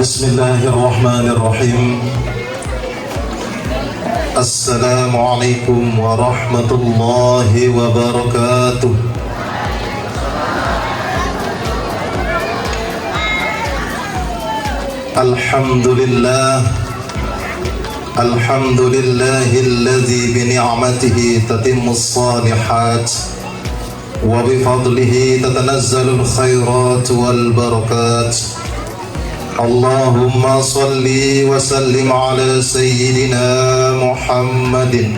Bismillahirrahmanirrahim. Assalamualaikum warahmatullahi wabarakatuh. Alhamdulillahilladzi bini'matihi tatimmus shalihat wa bifadlihi tatanazzalul khairat wal barakat. Allahumma salli wa sallim ala sayyidina Muhammadin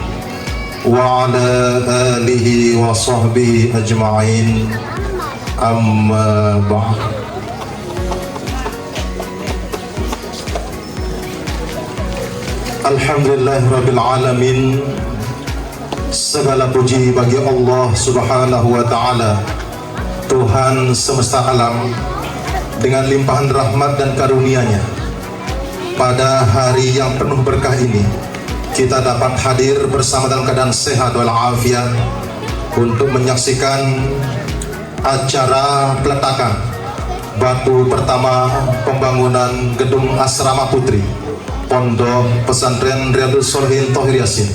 wa ala alihi wa sahbihi ajma'in. Amma ba'd. Alhamdulillahirabbil alamin. Segala puji bagi Allah Subhanahu wa taala, Tuhan semesta alam, dengan limpahan rahmat dan karunia-Nya. Pada hari yang penuh berkah ini, kita dapat hadir bersama dalam keadaan sehat walafiat untuk menyaksikan acara peletakan batu pertama pembangunan gedung asrama putri Pondok Pesantren Riyadhus Shalihin Thohir Yasin,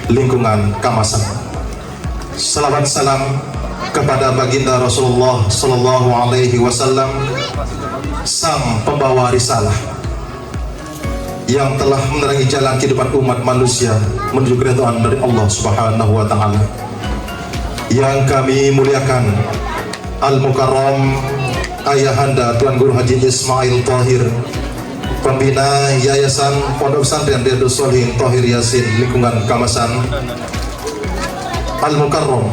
lingkungan Kamasan. Salawat salam kepada baginda Rasulullah Sallallahu Alaihi Wasallam, sang pembawa risalah yang telah menerangi jalan kehidupan umat manusia menuju keridhaan dari Allah Subhanahu Wa Taala. Yang kami muliakan Al-Mukarram Ayahanda Tuan Guru Haji Ismail Thohir, pembina Yayasan Pondok Pesantren Riyadhus Shalihin Thohir Yasin, lingkungan Kamasan. Al-Mukarram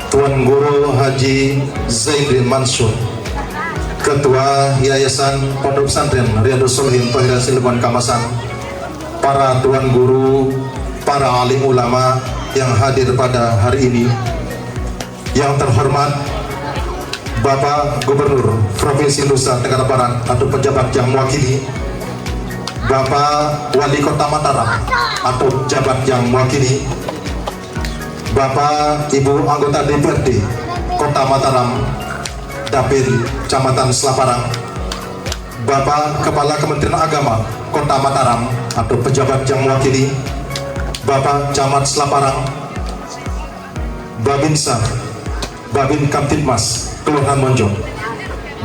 Tuan Guru Haji Zaidrin Mansur, Ketua Yayasan Pondok Pesantren Riyadhus Shalihin Thohir Yasin, lingkungan Kamasan. Para Tuan Guru, para alim ulama yang hadir pada hari ini, yang terhormat Bapak Gubernur Provinsi Nusa Tenggara Barat atau pejabat yang mewakili, Bapak Wali Kota Mataram atau pejabat yang mewakili, Bapak Ibu anggota DPRD Kota Mataram, Dapil Kecamatan Selaparang, Bapak Kepala Kementerian Agama Kota Mataram atau pejabat yang mewakili, Bapak Camat Selaparang, Babinsa, Babin Kamtibmas Kelurahan Monjong.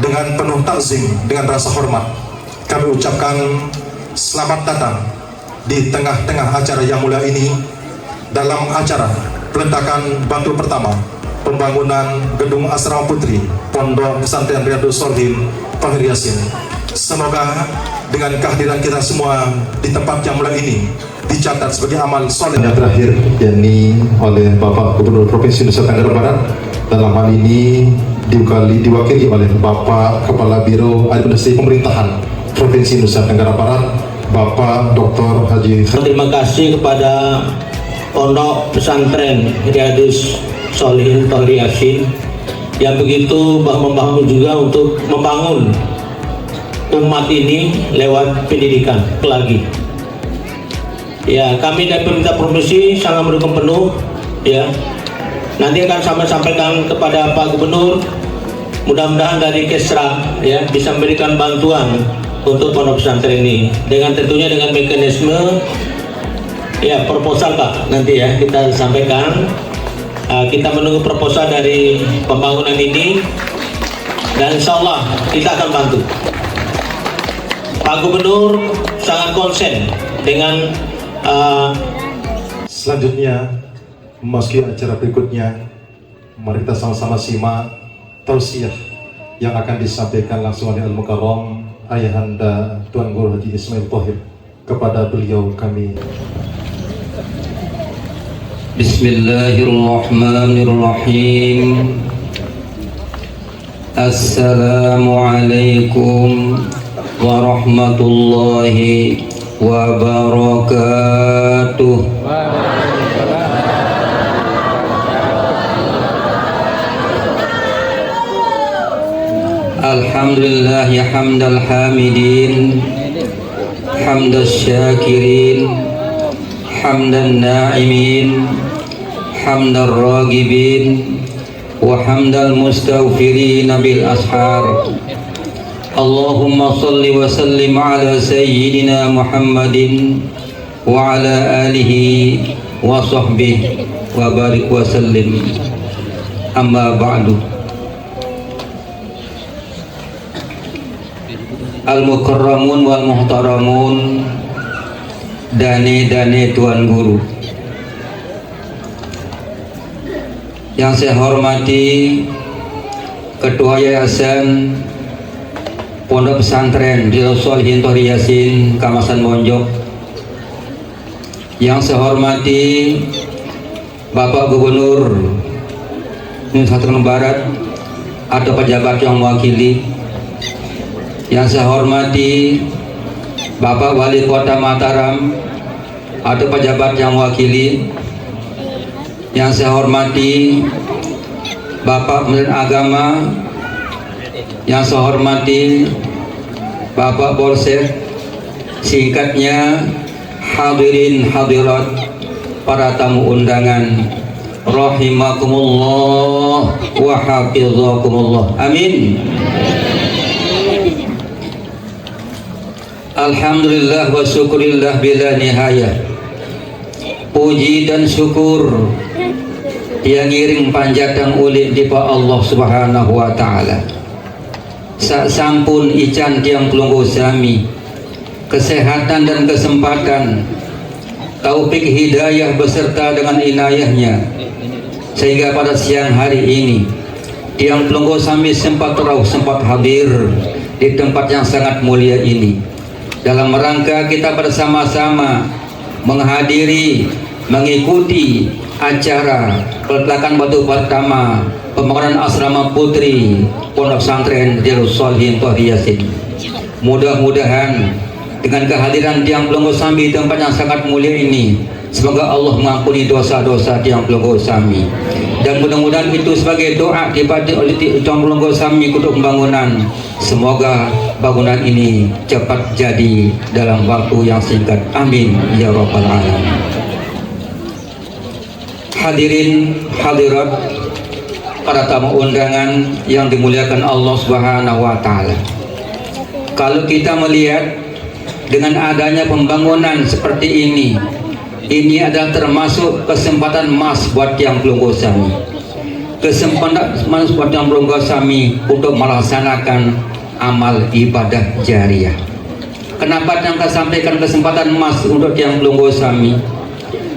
Dengan penuh takzim, dengan rasa hormat, kami ucapkan selamat datang di tengah-tengah acara yang mulia ini, dalam acara peletakan batu pertama pembangunan gedung asrama putri Pondok Pesantren Riyadhus Shalihin Thohir Yasin. Semoga dengan kehadiran kita semua di tempat yang mulia ini dicatat sebagai amal soleh. Yang terakhir yakni oleh Bapak Gubernur Provinsi Nusa Tenggara Barat, dalam hal ini diwakili oleh Bapak Kepala Biro Administrasi Pemerintahan Provinsi Nusa Tenggara Barat, Bapak Dr. Haji. Terima kasih kepada Pondok Pesantren Riyadhus Shalihin Thohir Yasin yang begitu membangun juga untuk membangun umat ini lewat pendidikan lagi. Ya, kami dari pemerintah provinsi sangat mendukung penuh. Ya, nanti akan saya sampaikan kepada Pak Gubernur. Mudah-mudahan dari Kesra ya bisa memberikan bantuan untuk pondok pesantren ini, dengan tentunya dengan mekanisme ya proposal Pak, nanti ya kita sampaikan. Kita menunggu proposal dari pembangunan ini dan insya Allah kita akan bantu. Pak Gubernur sangat konsen dengan Selanjutnya, memasuki acara berikutnya, mari kita sama-sama simak tausiah yang akan disampaikan langsung oleh Al-Mukarram Ayahanda Tuan Guru Haji Ismail Thohir. Kepada beliau kami. Bismillahirrahmanirrahim. Assalamualaikum warahmatullahi wabarakatuh. Alhamdulillah ya hamdal hamidin, hamdas syakirin, hamdan na'imin, hamdan ragibin, wa hamdal mustaghfirin bil ashar. Allahumma salli wa sallim ala sayyidina Muhammadin wa ala alihi wa sahbihi wa barik wa sallim. Amma ba'du. Al-mukarramun wal muhtaramun, dane tuan guru yang saya hormati, Ketua Yayasan Pondok Pesantren Riyadhus Shalihin Tohri Yasin Kamasan Monjok, yang saya hormati Bapak Gubernur Nusa Tenggara Barat atau pejabat yang mewakili, yang saya hormati Bapak Wali Kota Mataram atau pejabat yang mewakili, yang saya hormati Bapak Menteri Agama, yang saya hormati Bapak Polsek, singkatnya hadirin hadirat, para tamu undangan, rahimakumullah wa hafizakumullah, amin. Alhamdulillah wa syukurillah bila nihayah. Puji dan syukur yang ngiring panjatang ulik di Allah Subhanahu wa ta'ala. Sak sampun ican tiang pelunggu sami kesehatan dan kesempatan, taufik hidayah beserta dengan inayahnya, sehingga pada siang hari ini tiang pelunggu sami sempat hadir di tempat yang sangat mulia ini, dalam rangka kita bersama-sama menghadiri, mengikuti acara peletakan batu pertama pembangunan asrama putri Pondok Pesantren Riyadhus Shalihin Tohri Yasin. Mudah-mudahan dengan kehadiran tiang pelunggu sami di tempat yang sangat mulia ini, semoga Allah mengampuni dosa-dosa tiang pelunggu sami, dan mudah-mudahan itu sebagai doa dipakai oleh tiang pelunggu sami untuk pembangunan. Semoga bangunan ini cepat jadi dalam waktu yang singkat, amin ya rabbal alamin. Hadirin hadirat, para tamu undangan yang dimuliakan Allah Subhanahu wa ta'ala, kalau kita melihat dengan adanya pembangunan seperti ini adalah termasuk kesempatan emas buat tiang pelunggu sami, kesempatan emas buat tiang pelunggu sami untuk melaksanakan amal ibadah jariah. Kenapa yang saya sampaikan kesempatan emas untuk tiang pelunggu sami?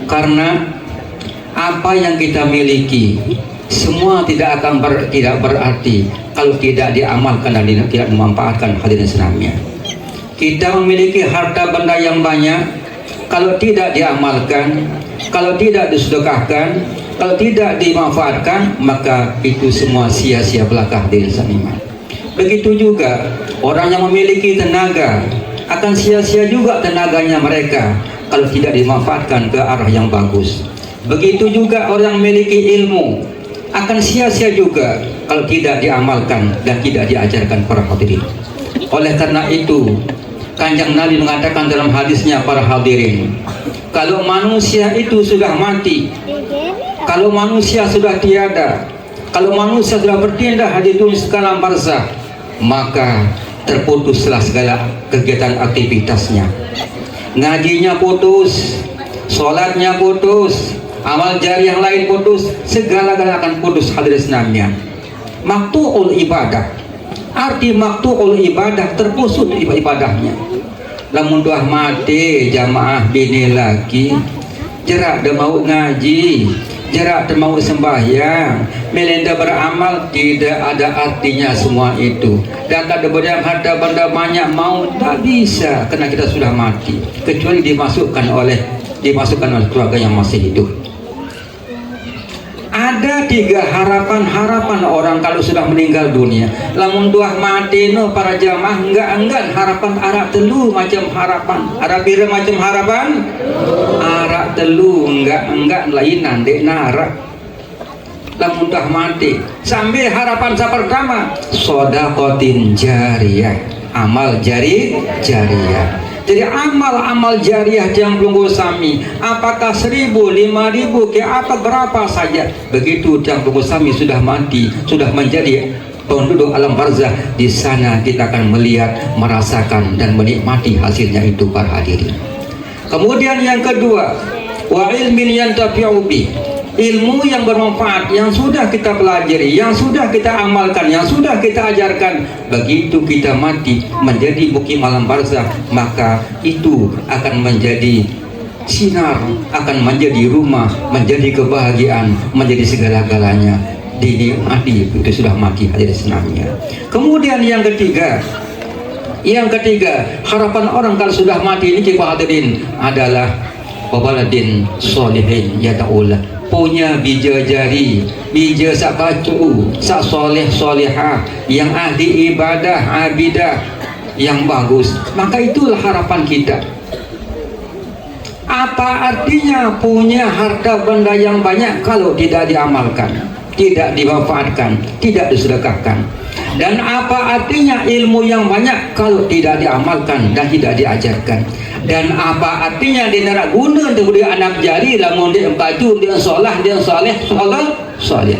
Karena apa yang kita miliki semua tidak akan tidak berarti kalau tidak diamalkan dan tidak memanfaatkan hadirin senamnya. Kita memiliki harta benda yang banyak, kalau tidak diamalkan, kalau tidak disedekahkan, kalau tidak dimanfaatkan, maka itu semua sia-sia belaka hadirin seniman. Begitu juga orang yang memiliki tenaga, akan sia-sia juga tenaganya mereka kalau tidak dimanfaatkan ke arah yang bagus. Begitu juga orang yang memiliki ilmu, akan sia-sia juga kalau tidak diamalkan dan tidak diajarkan para hadirin. Oleh karena itu, Kanjeng Nabi mengatakan dalam hadisnya, para hadirin, kalau manusia itu sudah mati, kalau manusia sudah tiada, kalau manusia sudah bertindak di dunia alam barzakh, maka terputuslah segala kegiatan aktivitasnya. Ngajinya putus, sholatnya putus, amal jariah yang lain putus, segala-galanya akan putus hadirin senamnya. Maktu'ul ibadah, arti maktu'ul ibadah, terpusut ibadahnya. Lamun doa mati jamaah bini lagi, jerak dah mau ngaji, jerak dah mau sembahyang, melenda beramal, tidak ada artinya semua itu. Dan tak ada harta benda banyak mau, tak bisa, karena kita sudah mati, kecuali dimasukkan oleh keluarga yang masih hidup. Ada 3 harapan orang kalau sudah meninggal dunia. Lamun doa mati no para jamaah enggak harapan arak telu macam harapan. Ada pira macam harapan? Arak telu enggak lainan dek narak. Lamun doa mati sambil harapan sa pertama sedekah jariyah, amal jariyah. Jadi amal jariah yang pelunggu sami, apakah 1000, 5000, ke apa berapa saja, begitu yang pelunggu sami sudah mati, sudah menjadi penduduk alam barzah. Di sana kita akan melihat, merasakan dan menikmati hasilnya itu para hadirin. Kemudian yang kedua, wa ilmin yantafi'u bi, ilmu yang bermanfaat yang sudah kita pelajari, yang sudah kita amalkan, yang sudah kita ajarkan. Begitu kita mati menjadi mukim alam barzah, maka itu akan menjadi sinar, akan menjadi rumah, menjadi kebahagiaan, menjadi segala-galanya dinikmati itu sudah mati hadirin senangnya. Kemudian yang ketiga, harapan orang kalau sudah mati ini kita hadirin adalah wabaladin solihin yada'ullah, punya bija jari, bija sak bacu, sak soleh solehah, yang ahli ibadah abidah yang bagus. Maka itulah harapan kita. Apa artinya punya harta benda yang banyak kalau tidak diamalkan, tidak dimanfaatkan, tidak disedekahkan? Dan apa artinya ilmu yang banyak kalau tidak diamalkan dan tidak diajarkan? Dan apa artinya dia nak guna untuk dia anak jari, lamun dia baju, dia solah, dia soleh, soleh.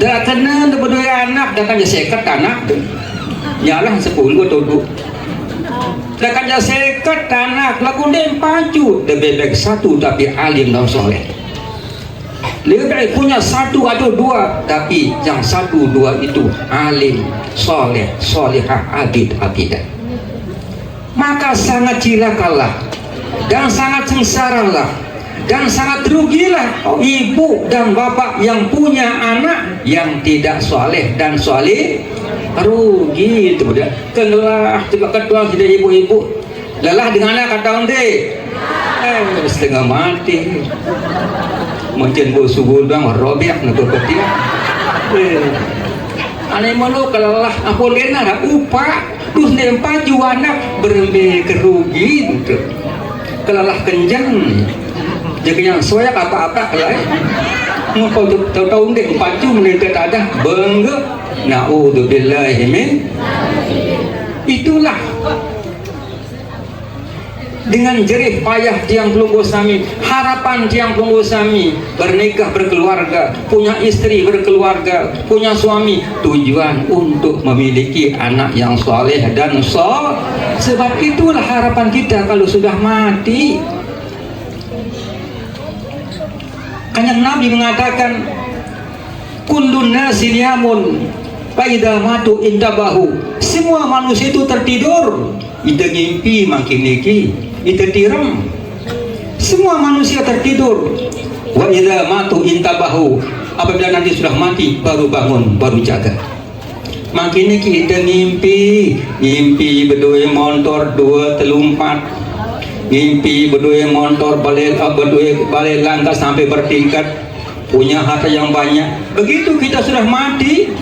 Dia kena untuk dia anak, dia kan dia sekat anak, nyalah 10 duduk. Dia kan dia sekat anak, lamun dia baju, dia bebek satu tapi alim dan soleh. Dia punya satu atau dua, tapi yang satu dua itu alim, soleh, solehah, abid, abidah. Maka sangat cilakalah dan sangat sengsaralah dan sangat rugilah ibu dan bapak yang punya anak yang tidak soleh dan soleh. Rugi itu dia. Kelah coba kedua sudah ibu-ibu lelah dengan anak kata onde setengah mati. Mungkin bu subuh bang robiak nak berpeti. Aneh malu kalau lah aku lena nak upah terus nempat juanak berembe kerugi itu. Kalau lah kenjang jadi yang soyak apa-apa kalau ngapa tahu-tahu dek pacu mendekat ada bangga. Na'udzubillahi min. Itulah dengan jerih payah tiang pelunggu sami, harapan tiang pelunggu sami bernikah berkeluarga, punya istri berkeluarga, punya suami, tujuan untuk memiliki anak yang soleh dan sebab itulah harapan kita kalau sudah mati. Kanjeng Nabi mengatakan kullun nasin yamun fa idza matu intabahu, semua manusia itu tertidur, ida ngimpi makin niki, ida tiram. Semua manusia tertidur. Wa idza matu intabahu, apabila nanti sudah mati baru bangun, baru jaga. Makin niki ida ngimpi berdua motor 2 3 4, ngimpi berdua motor balik langkah sampai bertingkat, punya harta yang banyak. Begitu kita sudah mati,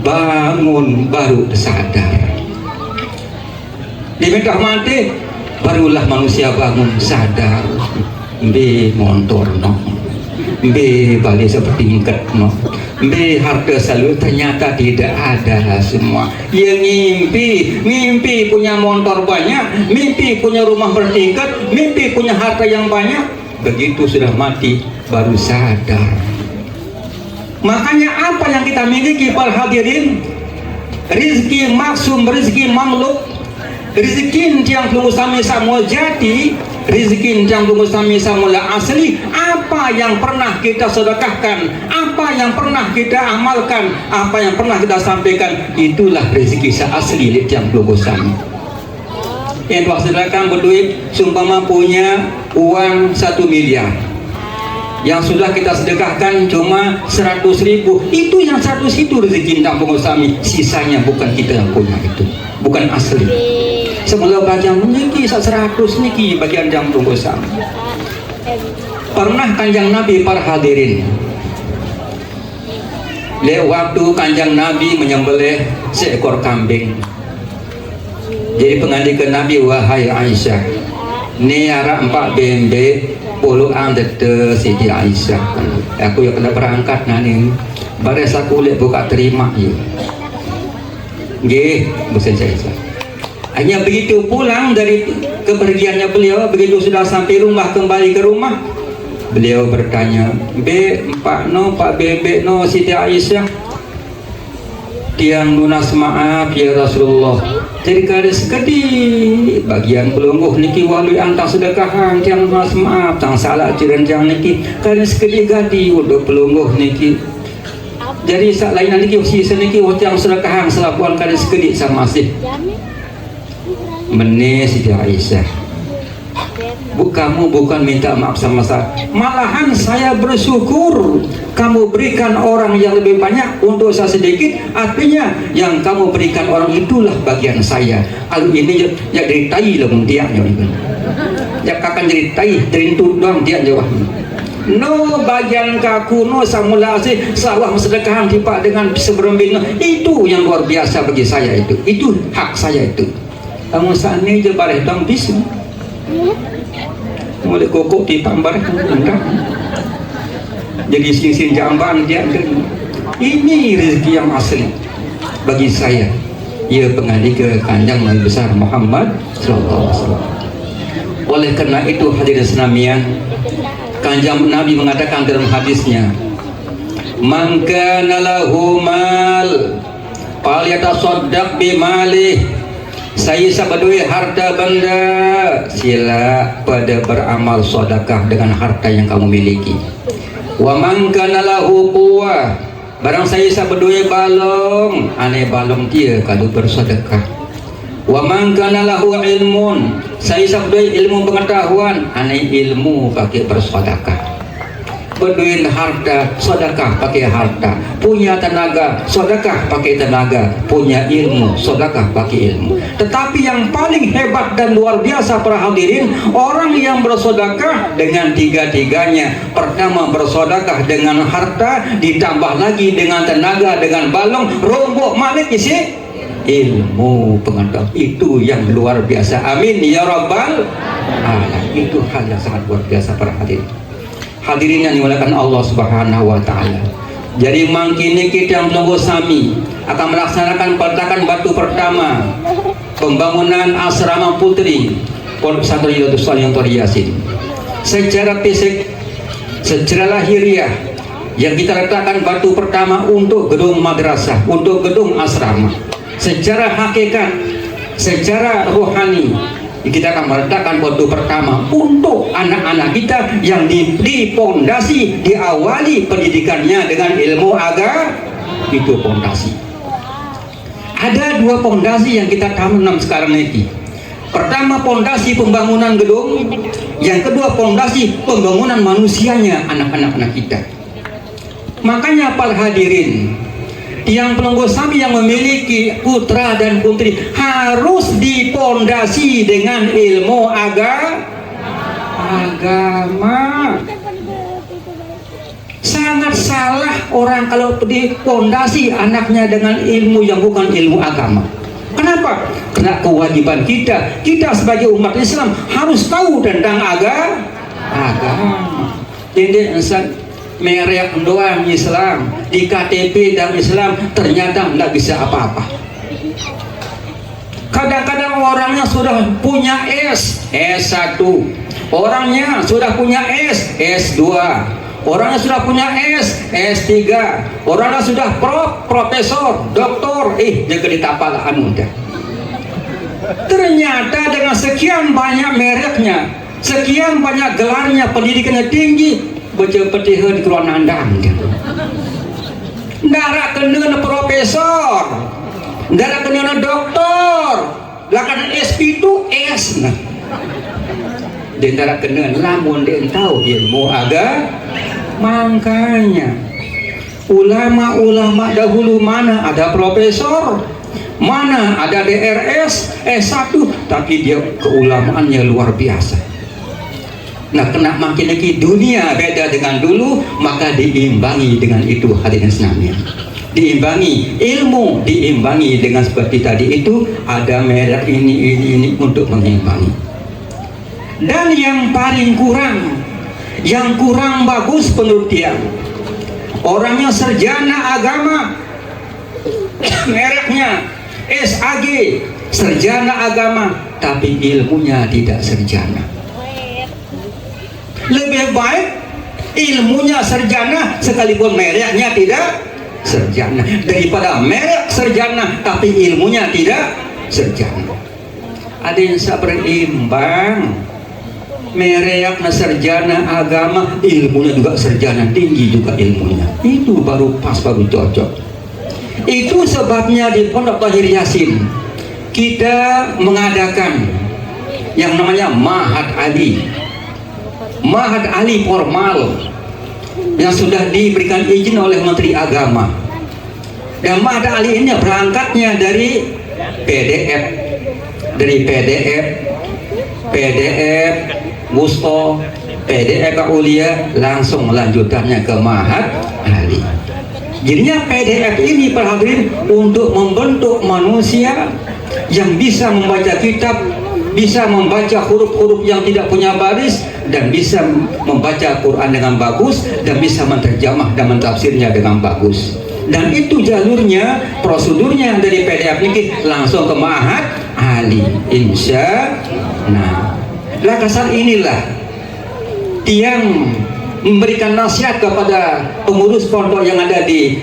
bangun baru sadar. Diminta mati barulah manusia bangun sadar. Be motor no, be balik sepertingkat no, be harta selalu ternyata tidak ada semua. Yang mimpi punya motor banyak, mimpi punya rumah bertingkat, mimpi punya harta yang banyak. Begitu sudah mati baru sadar. Makanya apa yang kita miliki para hadirin, rizki maksum, rizki mamluk, rizki yang belum sami samul jati, rizki yang belum sami samul asli. Apa yang pernah kita sedekahkan, apa yang pernah kita amalkan, apa yang pernah kita sampaikan, itulah rizki asli yang belum sami. Yang sedekahkan berduit, sumpama punya uang 1 miliar, yang sudah kita sedekahkan cuma 100.000, itu yang 100 itu rezeki tampung kami, sisanya bukan kita yang punya, itu bukan asli. Semula bagian niki 100 niki bagian tampung kami. Pernah kanjeng Nabi para hadirin, waktu kanjeng Nabi menyembelih seekor kambing, jadi pengandikan Nabi, wahai Aisyah, ni arah 4 bembe puluhan dete Siti Aisyah, aku yang kena berangkat nani, baris aku lihat buka terima ya, gih, bukan saya. Hanya begitu pulang dari kepergiannya beliau, begitu sudah sampai rumah, kembali ke rumah, beliau bertanya, Pak Bebe no Siti Aisyah, tiang lunas maaf ya Rasulullah. Jadi kada sekedi bagian pelungguh niki walui antang sedekahan tiang lunas maaf tang salah ciran jang niki kada sekedi gadi untuk pelungguh niki. Jadi sak lain niki sisa niki tiang sedekahan selapuan kada sekedi sama masih. Mene Siti Aisyah. Kamu bukan minta maaf sama saya, malahan saya bersyukur kamu berikan orang yang lebih banyak untuk saya sedikit. Artinya yang kamu berikan orang itulah bagian saya. Kalau ini ya diritai lah dia ya akan diritai derintu doang dia jawab. No bagian kaku no samula sih sawah sedekahan tipak dengan seberembing itu yang luar biasa bagi saya itu hak saya itu. Kamu saat ini je bareh dong bis. Mulai kokok ditambah enggak. Jadi sin jamban dia ini rezeki yang asli bagi saya. Ia pengadi ke kanjeng Nabi besar Muhammad sallallahu alaihi wasallam. Oleh karena itu hadirin sekalian, kanjeng Nabi mengatakan dalam hadisnya, "Man kana lahu mal falyatasaddaq bi malih." Saya sabadui harta benda, sila pada beramal sedekah dengan harta yang kamu miliki. Wa man kana lahu quwwah, barang saya sabadui balong, ane balong dia kalau bersedekah. Wa man kana lahu ilmun, saya sabadui ilmu pengetahuan, ane ilmu pakai bersedekah. Berduit harta, sedekah pakai harta. Punya tenaga, sedekah pakai tenaga. Punya ilmu, sedekah pakai ilmu. Tetapi yang paling hebat dan luar biasa para hadirin, orang yang bersedekah dengan tiga-tiganya. Pertama bersedekah dengan harta, ditambah lagi dengan tenaga, dengan balong, rombok malik isi ilmu pengetahuan. Itu yang luar biasa. Amin ya rabbal alamin. Itu hal yang sangat luar biasa para hadirin. Hadirin yang dimuliakan Allah Subhanahu wa taala. Jadi mangkini kita yang menunggu sami akan melaksanakan peletakan batu pertama pembangunan asrama putri Pondok Pesantren Hidayatus Shalihin Thori Yasin. Secara fisik, secara lahiriah yang kita letakkan batu pertama untuk gedung madrasah, untuk gedung asrama. Secara hakikat, secara rohani, kita akan meletakkan batu pertama untuk anak-anak kita yang diberi pondasi, diawali pendidikannya dengan ilmu agama. Itu pondasi. Ada dua pondasi yang kita tanam sekarang ini. Pertama pondasi pembangunan gedung, yang kedua pondasi pembangunan manusianya, anak-anak kita. Makanya para hadirin, yang penunggu sami yang memiliki putra dan putri harus dipondasi dengan ilmu agama. Sangat salah orang kalau dipondasi anaknya dengan ilmu yang bukan ilmu agama. Kenapa? Karena kewajiban kita sebagai umat Islam harus tahu tentang agama. Jadi merek doang Islam, di KTP dan Islam ternyata nggak bisa apa-apa. Kadang-kadang orangnya sudah punya S1, orangnya sudah punya S2, orangnya sudah punya S3, orangnya sudah profesor, doktor, jaga ditapal anu dah. Ternyata dengan sekian banyak mereknya, sekian banyak gelarnya, pendidikannya tinggi, baca petiha di keluar nandang ndara kena profesor, ndara kena doktor, lakan SP itu S nah. Dan ndara kena lamun dia tahu ilmu agama. Makanya ulama-ulama dahulu mana ada profesor, mana ada DRS, S1, tapi dia keulamaannya luar biasa. Nah, kena makin lagi dunia beda dengan dulu, maka diimbangi dengan itu hadirin sekalian. Diimbangi ilmu, diimbangi dengan seperti tadi itu ada merek ini untuk mengimbangi. Dan yang paling kurang, yang kurang bagus menurut dia, orangnya sarjana agama, mereknya SAG, sarjana agama, tapi ilmunya tidak sarjana. Lebih baik ilmunya sarjana sekalipun mereknya tidak sarjana, daripada merek sarjana tapi ilmunya tidak sarjana. Ada yang berimbang, merek sarjana agama, ilmunya juga sarjana, tinggi juga ilmunya. Itu baru pas, baru cocok. Itu sebabnya di Pondok Tahir Yasin kita mengadakan yang namanya Ma'had Ali. Ma'had Ali formal yang sudah diberikan izin oleh Menteri Agama. Dan Ma'had Ali ini berangkatnya dari PDF, PDF Wusto, PDF Kaulia, langsung lanjutannya ke Ma'had Ali. Jadinya PDF ini hadirin untuk membentuk manusia yang bisa membaca kitab, bisa membaca huruf-huruf yang tidak punya baris, dan bisa membaca Quran dengan bagus, dan bisa menterjemah dan mentafsirnya dengan bagus. Dan itu jalurnya, prosedurnya dari PDF ini langsung ke Ma'had Ali. Insya Allah. Nah, kasar inilah yang memberikan nasihat kepada pengurus pondok yang ada di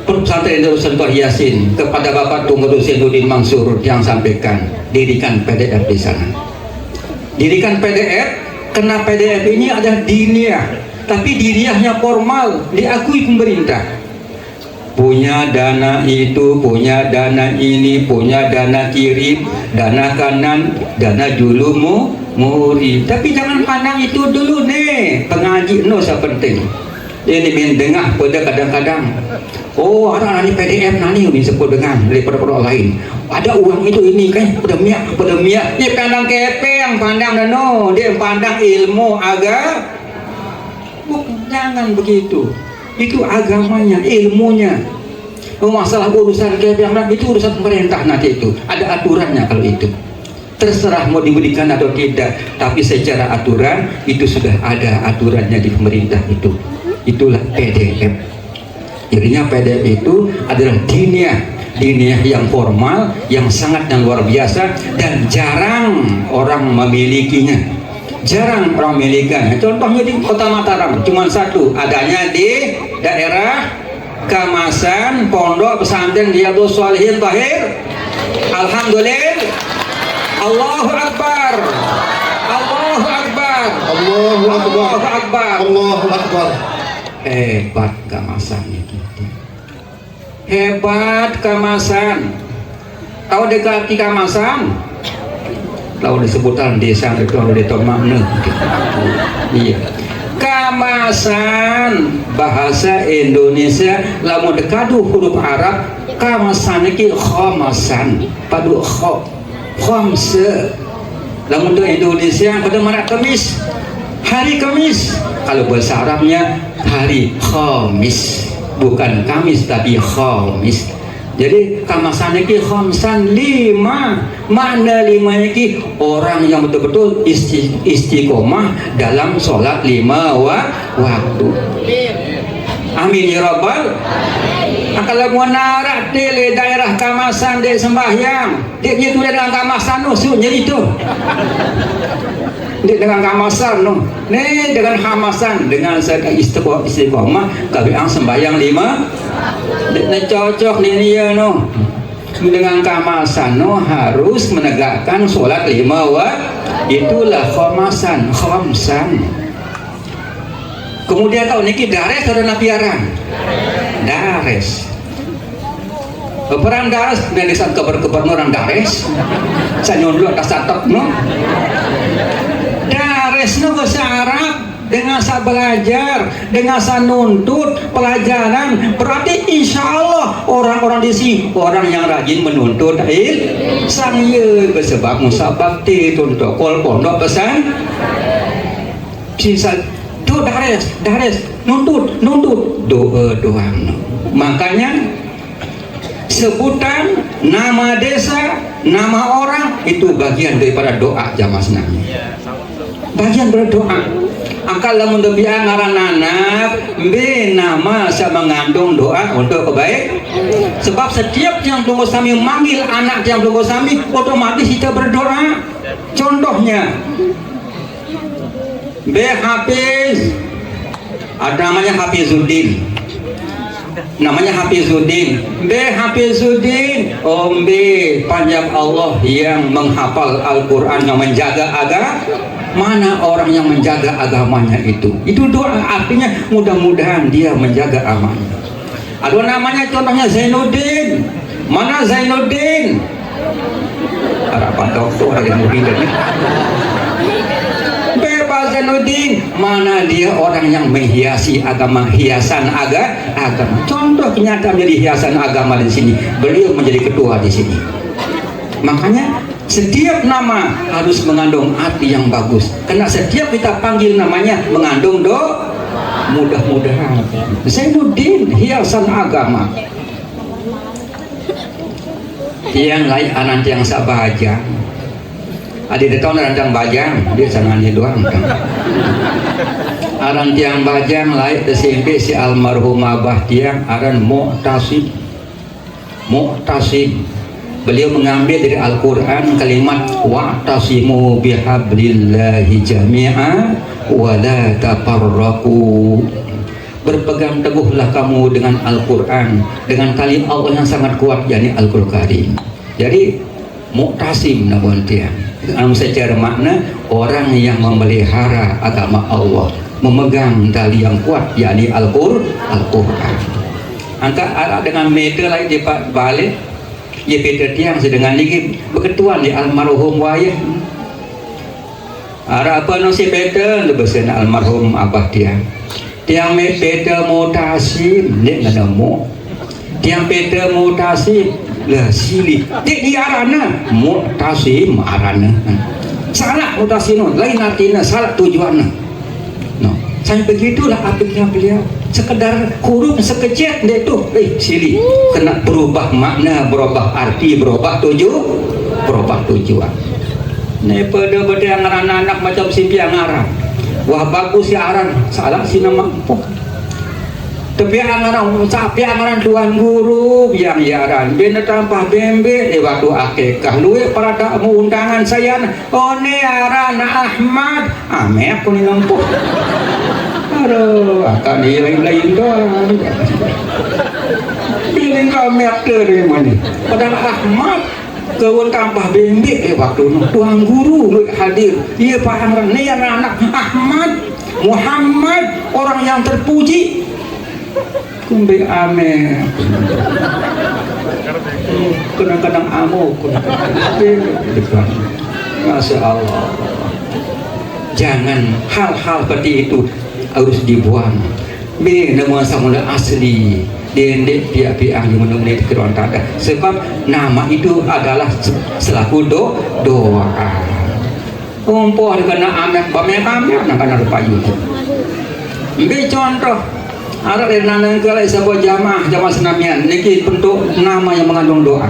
pesantren Darussalam Tahir Yasin, kepada Bapak Tunggu Zainuddin Mansur yang sampaikan, dirikan PDF di sana. Dirikan PDF, karena PDF ini ada diniyah, tapi diniyahnya formal, diakui pemerintah. Punya dana itu, punya dana ini, punya dana kirim, dana kanan, dana julumu murid. Tapi jangan pandang itu dulu nih, pengaji no penting. Ini mendengar pada kadang-kadang, oh ada nani PDF nani ini sebut dengan daripada orang lain. Ada uang itu ini kan pada miak. Dia pandang kepeng, pandang dano, dia pandang ilmu agama. Jangan begitu. Itu agamanya, ilmunya. Masalah urusan kepeng itu urusan pemerintah nanti itu. Ada aturannya kalau itu. Terserah mau diberikan atau tidak, tapi secara aturan itu sudah ada aturannya di pemerintah itu. Itulah PDF. Jadinya PDF itu adalah diniyah yang formal, yang sangat dan luar biasa, dan jarang orang memilikinya. Jarang orang memilikinya. Contohnya di Kota Mataram cuma satu, adanya di daerah Kamasan Pondok Pesantren Riyadhus Shalihin Tahir. Alhamdulillah. Allahu Akbar. Allahu Akbar. Allahu Akbar. Allahu Akbar. Allahu Akbar. Hebat Kamasan itu. Hebat Kamasan. Tahu dekat Kamasan? Tahu disebutan desa itu di Tomane. Iya. Kamasan bahasa Indonesia lamun dekadu huruf Arab, Kamasan iki khamasan padu khamsa. Lamun di Indonesia pada mana Kamis, hari Kamis. Kalau bahasa Arabnya hari Khamis, bukan Kamis tapi Khamis. Jadi Kamasan iki khamsan, 5. Makna 5 iki orang yang betul-betul istiqomah dalam sholat 5 waktu. Amin ya rabbal. Kalau mau narak di daerah Kamasan di sembahyang, dia itu dengan Kamasan nusunya itu. Dengan Kamasan no, nih dengan Kamasan, dengan istiqomah kami ang sembahyang 5. Nih cocok nih ya no. Dengan Kamasan no harus menegakkan sholat 5 waktu. Itulah khamsan. Kemudian tahun ini dares atau napiaran? Dares. Perang dares dan desa keber-keber orang dares. Saya nyuruh atas catat no. Dares no bahasa Arab dengan saya belajar, dengan saya nuntut pelajaran, berarti insya Allah orang-orang di sini orang yang rajin menuntut ilmu. Sang ye bersebab musabakti tuntut kol pondok pesan. Sisa tuh dares nuntut doa doang no. Makanya sebutan nama desa, nama orang itu bagian daripada doa jamaah senang. Bagian berdoa. Angkat lamun debi ngaran anak, be nama saya mengandung doa untuk kebaikan. Sebab setiap yang tunggu sami manggil anak yang tunggu sami, otomatis kita berdoa. Contohnya, be Hafiz, ada namanya Hafizuddin. namanya Hafizuddin. Hafizuddin, B panjang Allah yang menghafal Al-Quran, yang menjaga agama. Mana orang yang menjaga agamanya itu doa, artinya mudah-mudahan dia menjaga agamanya. Ada namanya contohnya Zainuddin. Mana Zainuddin? Harapan dokter yang murid. Pak Zainuddin, mana dia orang yang menghiasi agama, hiasan agama. Contoh kenyataan jadi hiasan agama di sini. Beliau menjadi ketua di sini. Makanya setiap nama harus mengandung arti yang bagus. Karena setiap kita panggil namanya mengandung mudah-mudahan. Zainuddin, hiasan agama. Yang lain anak yang sabaja. Adi detong rantang bajang dia sangannya doang kan. Aran tiang bajang lain SMP si almarhum abah tiang aran Mu'tasim. Beliau mengambil dari Al-Quran kalimat wa'tasimu bihablillahi jami'a wa la tafarraqu. Berpegang teguhlah kamu dengan Al-Quran, dengan kalimat Allah yang sangat kuat, yakni Al-Quran. Jadi Mu'tasim namun tiang secara makna orang yang memelihara agama Allah, memegang tali yang kuat, yakni Al-Quran. Angka ada dengan meter lain di balik ya beda tiang sedang ini berketuan di almarhum wayah ada apa no si beda lebesan almarhum abah tiang beda Mu'tasim dia nggak nemu tiang beda Mu'tasim lah silih di arana Mu'tasim arana salah Mu'tasim lain artinya salah tujuannya no saya begitulah apiknya beliau sekedar huruf sekecil dia itu silih kena berubah makna, berubah arti, berubah tujuan. Nih pada yang anak-anak macam si piangaran wah bagus si aran salah si nama tapi angaran tuan guru yang yaran bina tampah bembe waktu akikah luwe para tamu undangan saya ne aran Ahmad ame aku ni lempuh aduh akan lain doang pilih kami dari mana padahal Ahmad kawan tampah bembe waktu tuan guru hadir dia paham ni anak Ahmad Muhammad orang yang terpuji kumbe ame kadang-kadang amuk Masya Allah. Jangan hal-hal seperti itu harus dibuang. Ini nama samula asli dendek pihak-pihak yang menemani keruan tanda sebab nama itu adalah selaku doa umpoh kena amek nak kena payu. Ini contoh ada dari nanang kelai sebuah jamaah senamian niki bentuk nama yang mengandung doa.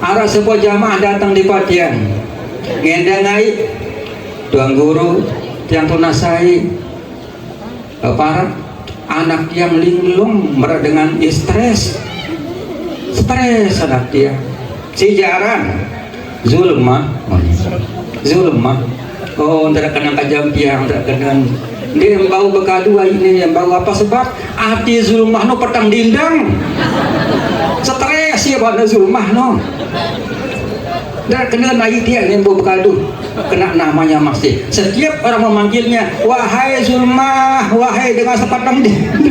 Ada sebuah jamaah datang di patian ngendengai tuan guru yang tunasai para anak yang linglung dengan stres anak dia sijaran zulma oh tidak kena kajam tiang tidak kena dia yang bau bekadua ini yang bau apa sebab hati zulmah no petang dindang stres ya pada zulmah no dan kena naik tiang yang bau bekadu kena namanya masih setiap orang memanggilnya wahai zulmah wahai dengan sepatang dindang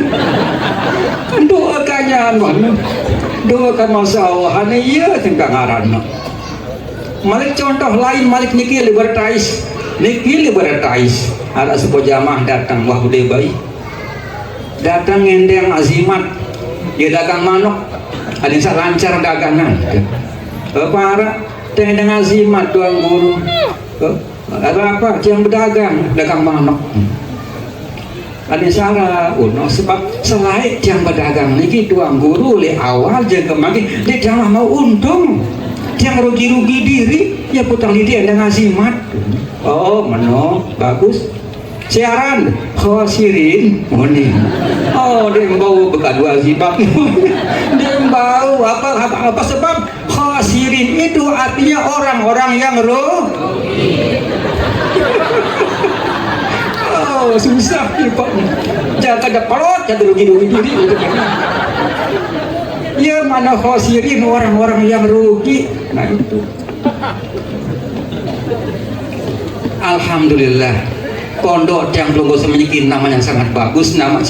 doakan masa Allah iya tentang ngaran Malik contoh lain Malik niki libertais ada sebuah jamaah datang wah udah baik datang ngendeng azimat dia dagang manok ada yang lancar dagangan para ngendeng azimat tuan guru ada apa yang berdagang dagang manok ada salah sebab selain yang berdagang niki tuan guru le awal jaga magi dia jangan mau untung yang rugi-rugi diri ya putang lidi ada azimat oh meno bagus siaran khosirin muni oh dia bau bekadua azimat dia bau apa sebab khosirin itu artinya orang-orang yang oh susah Pak jangan ada pelot jangan rugi-rugi diri Ya mana khosirin, orang-orang yang rugi. Nah itu. Alhamdulillah, pondok yang belum memiliki nama yang sangat bagus, nama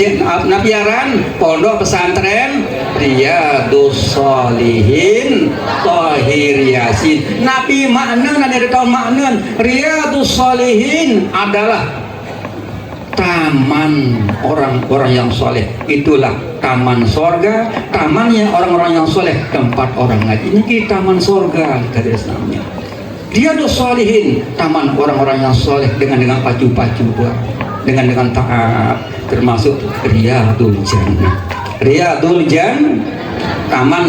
nabiaran pondok pesantren Riyadus Shalihin Thahir Yasin. Nabi makna dari tahun makna Riyadus Shalihin adalah taman orang-orang yang soleh. Itulah taman sorga, tamannya orang-orang yang soleh, tempat orang ngaji. Ini taman sorga dari Islamnya. Riyadus Shalihin, taman orang-orang yang soleh dengan pacu-pacu dengan taat, termasuk Riyadul Jannah. Riyadul Jannah, taman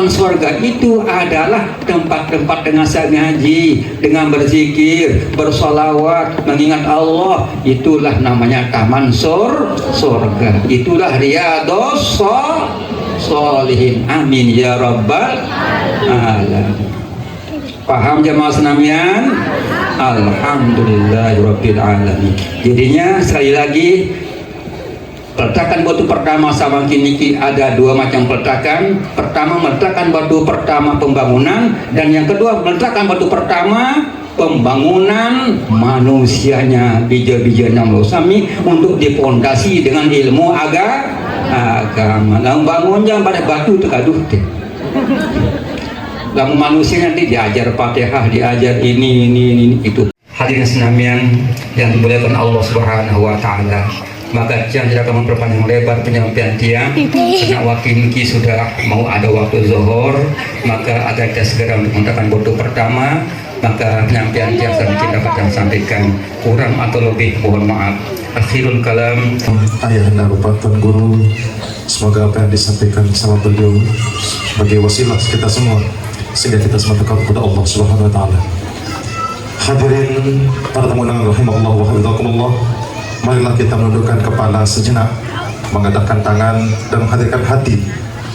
sorga itu adalah tempat-tempat dengan ngaji, dengan berzikir, bersolawat, mengingat Allah. Itulah namanya taman sorga. Itulah Riyadus Shalihin. Amin ya rabbal alamin. Paham jamaah senamian? Alhamdulillahirabbil alamin. Jadinya sekali lagi, peletakan batu pertama sama kini ada dua macam peletakan. Pertama meletakkan batu pertama pembangunan, dan yang kedua meletakkan batu pertama pembangunan manusianya, bija-bija yang losami untuk dipondasi dengan ilmu agama. Lalu bangunnya pada batu tergaduh deh. Lalu manusia nanti diajar Fatihah, diajar ini itu. Hadirin senamian yang dimuliakan Allah Subhanahu wa taala. Maka jangan tidak akan memperpanjang lebar penyampaian tiang, karena waktu ini sudah mau ada waktu zuhur, maka ada kita segera untuk mengatakan batu pertama. Maka penyampaian tiang sedikit dapat kami sampaikan, kurang atau lebih mohon maaf. Akhirul kalam. Ayahanda Bapak Tuan Guru, semoga apa yang disampaikan sama beliau sebagai wasilah kita semua, sehingga kita semua dekat kepada Allah Subhanahu wa taala. Hadirin para tamu undangan rahimakumullah wa hafizakumullah, marilah kita menundukkan kepala sejenak, mengadakan tangan dan menghadirkan hati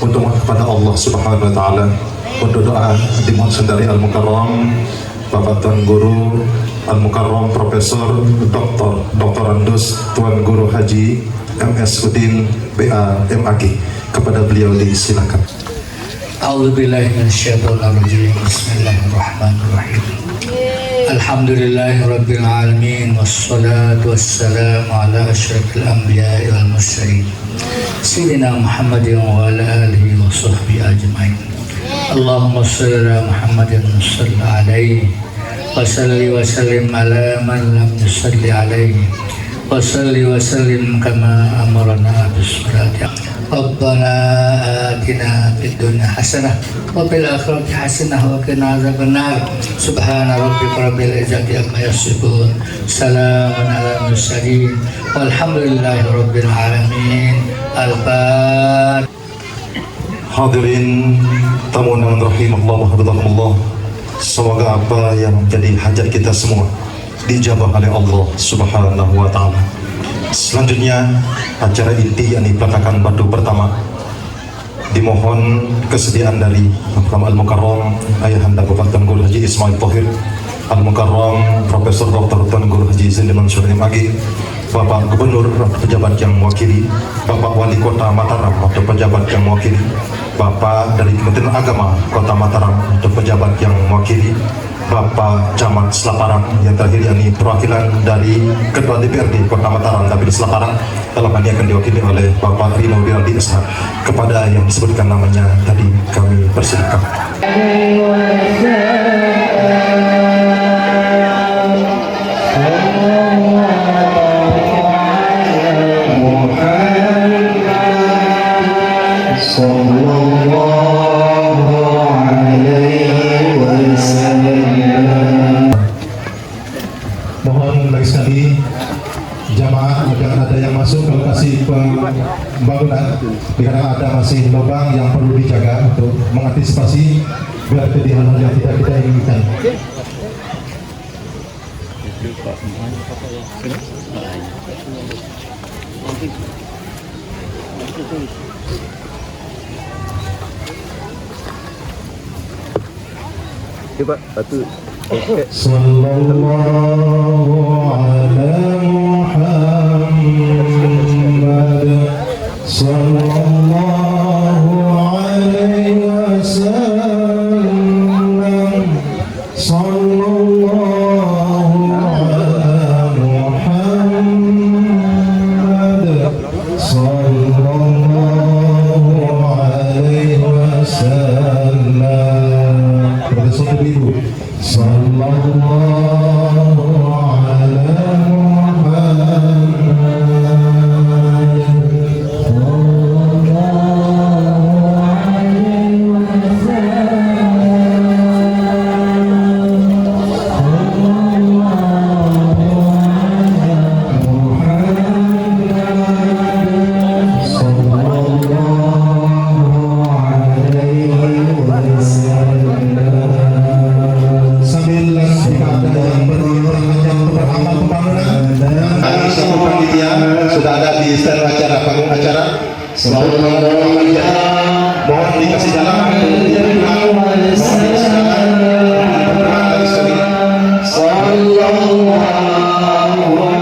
untuk kepada Allah Subhanahu wa taala. Untuk doa dimohon dari Al-Mukarram Bapak Tuan Guru Al-Mukarram Profesor Dr. Andus Tuan Guru Haji MS Udin BA MAG. Kepada beliau disilakan. A'udzubillahi minasyaitonirrajim. Bismillahirrahmanirrahim. Alhamdulillahirabbil alamin, wassalatu wassalamu ala asyrafil anbiya'i wal mursalin sayyidina Muhammadin wa ala alihi wa sahbihi ajmain. Allahumma shalli ala Muhammadin salli alaihi wa salli wa sallim ala man lam yusalli alaihi wa salli wa sallim kama amarna bis-salati. Rabbana atina fid dunya hasanah wa fil akhirati hasanah wa qina adzabannar. Subhana rabbika rabbil izzati amma yasifun. Salamun alal mursalin walhamdulillahi rabbil alamin. Al-Fatihah. Hadirin tamu undangan rahimakumullah wa hafizakumullah, semoga apa yang menjadi hajat kita semua dijabah oleh Allah Subhanahu wa taala. Selanjutnya acara inti yakni peletakan batu pertama, dimohon kesediaan dari Al-Mukarram Ayahanda Bapak Tuan Guru Haji Ismail Thahir, Al-Mukarram Profesor Dr. Tuan Guru Haji Zainal Mansur MAG, Bapak Gubernur atau pejabat yang mewakili, Bapak Wali Kota Mataram atau pejabat yang mewakili, Bapak dari Kementerian Agama Kota Mataram untuk pejabat yang mewakili, Bapak Camat Selaparang yang terakhir yakni perwakilan dari Ketua DPRD Kota Mataram tapi di Selaparang, dalam hal ini akan diwakili oleh Bapak Rino Wiraldi Ishak. Kepada yang disebutkan namanya tadi kami persilakan. Mohon lagi sekali jamaah agar ada yang masuk ke lokasi pembangunan, karena ada masih lubang yang perlu dijaga untuk mengantisipasi biar terjadi hal-hal yang tidak kita inginkan. Coba batu. Sallallahu ala Muhammad, sallallahu berada di stand acara, panggung acara. Mohon dikasih jalan. Mohon dikasih jalan. Dari sekali.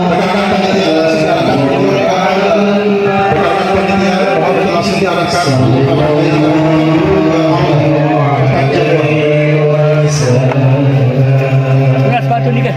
Rekan-rekan panitia, silakan rekan-rekan panitia, mohon langsung diarahkan. Beras batu ni ke?